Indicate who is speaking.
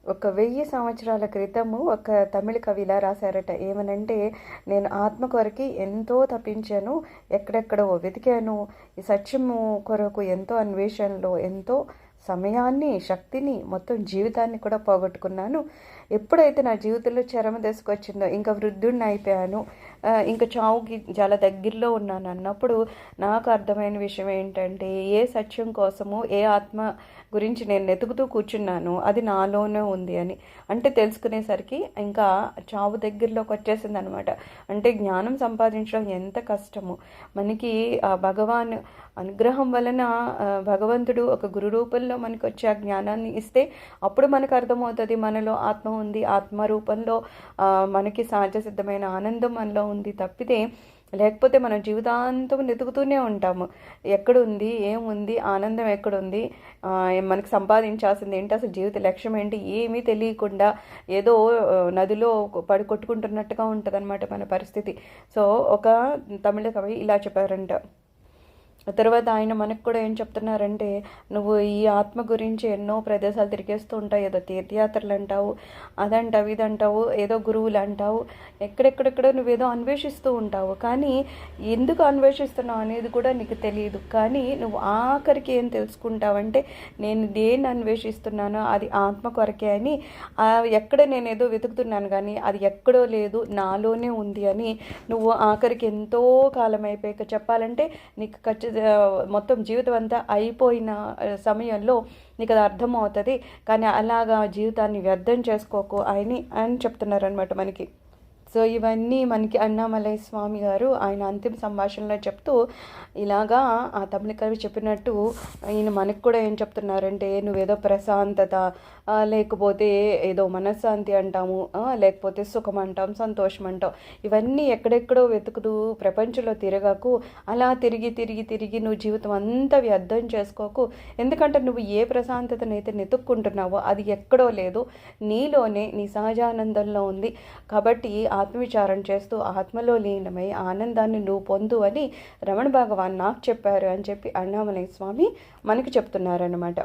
Speaker 1: ఒక 1000 సంవత్సరాల క్రితము ఒక తమిళ కవి ఇలా రాశారట. ఏమనంటే, నేను ఆత్మ కొరకి ఎంతో తపించాను, ఎక్కడెక్కడో వెతికాను, ఈ సత్యము కొరకు ఎంతో అన్వేషణలో ఎంతో సమయాన్ని, శక్తిని, మొత్తం జీవితాన్ని కూడా పోగొట్టుకున్నాను. ఎప్పుడైతే నా జీవితంలో చరమ దశకొచ్చిందో, ఇంకా వృద్ధుడిని అయిపోయాను, ఇంకా చావుకి చాలా దగ్గరలో ఉన్నాను అన్నప్పుడు నాకు అర్థమైన విషయం ఏంటంటే, ఏ సత్యం కోసము, ఏ ఆత్మ గురించి నేను వెతుకుతూ కూర్చున్నాను అది నాలోనే ఉంది అని. అంటే తెలుసుకునేసరికి ఇంకా చావు దగ్గరలోకి వచ్చేసింది అనమాట. అంటే జ్ఞానం సంపాదించడం ఎంత కష్టము. మనకి ఆ భగవాన్ అనుగ్రహం వలన భగవంతుడు ఒక గురు రూపంలో మనకు వచ్చే ఆ జ్ఞానాన్ని ఇస్తే అప్పుడు మనకు అర్థమవుతుంది మనలో ఆత్మ ఉంది, ఆత్మ రూపంలో మనకి సహజ సిద్ధమైన ఆనందం మనలో ఉంది తప్పితే, లేకపోతే మనం జీవితాంతం వెతుకుతూనే ఉంటాము. ఎక్కడుంది, ఏముంది, ఆనందం ఎక్కడుంది, మనకి సంపాదించాల్సింది ఏంటి, అసలు జీవిత లక్ష్యం ఏంటి, ఏమీ తెలియకుండా ఏదో నదిలో పడి కొట్టుకుంటున్నట్టుగా ఉంటుంది అనమాట మన పరిస్థితి. సో ఒక తమిళ కవి ఇలా చెప్పారంట. తర్వాత ఆయన మనకు కూడా ఏం చెప్తున్నారంటే, నువ్వు ఈ ఆత్మ గురించి ఎన్నో ప్రదేశాలు తిరిగేస్తూ ఉంటావు, ఏదో తీర్థయాత్రలు అంటావు, అదంటావు, ఇదంటావు, ఏదో గురువులు అంటావు, ఎక్కడెక్కడెక్కడో నువ్వేదో అన్వేషిస్తూ ఉంటావు. కానీ ఎందుకు అన్వేషిస్తున్నావు అనేది కూడా నీకు తెలియదు. కానీ నువ్వు ఆఖరికి ఏం తెలుసుకుంటావంటే, నేను దేన్ని అన్వేషిస్తున్నానో అది ఆత్మ కొరకే అని, ఎక్కడ నేను ఏదో వెతుకుతున్నాను కానీ అది ఎక్కడో లేదు, నాలోనే ఉంది అని నువ్వు ఆఖరికి ఎంతో కాలం అయిపోయాక చెప్పాలంటే నీకు మొత్తం జీవితం అంతా అయిపోయిన సమయంలో నీకు అది అర్థమవుతుంది. కానీ అలాగా జీవితాన్ని వ్యర్థం చేసుకోకు అని చెప్తున్నారనమాట మనకి. సో ఇవన్నీ మనకి అన్నామలై స్వామి గారు ఆయన అంతిమ సంభాషణలో చెప్తూ ఇలాగా ఆ తమిళ కవి చెప్పినట్టు ఈయన మనకు కూడా ఏం చెప్తున్నారంటే, నువ్వేదో ప్రశాంతత, లేకపోతే ఏదో మనశ్శాంతి అంటాము, లేకపోతే సుఖం అంటాం, సంతోషం అంటాం, ఇవన్నీ ఎక్కడెక్కడో వెతుకుతూ ప్రపంచంలో తిరగకు. అలా తిరిగి తిరిగి తిరిగి నువ్వు జీవితం అంతా వ్యర్థం చేసుకోకు. ఎందుకంటే నువ్వు ఏ ప్రశాంతతనైతే వెతుక్కుంటున్నావో అది ఎక్కడో లేదు, నీలోనే, నీ సహజానందంలో ఉంది. కాబట్టి ఆత్మవిచారణ చేస్తూ ఆత్మలో లీనమై ఆనందాన్ని నువ్వు పొందు అని రమణ భగవాన్ నాకు చెప్పారు అని చెప్పి అన్నామలై స్వామి మనకి చెప్తున్నారన్నమాట.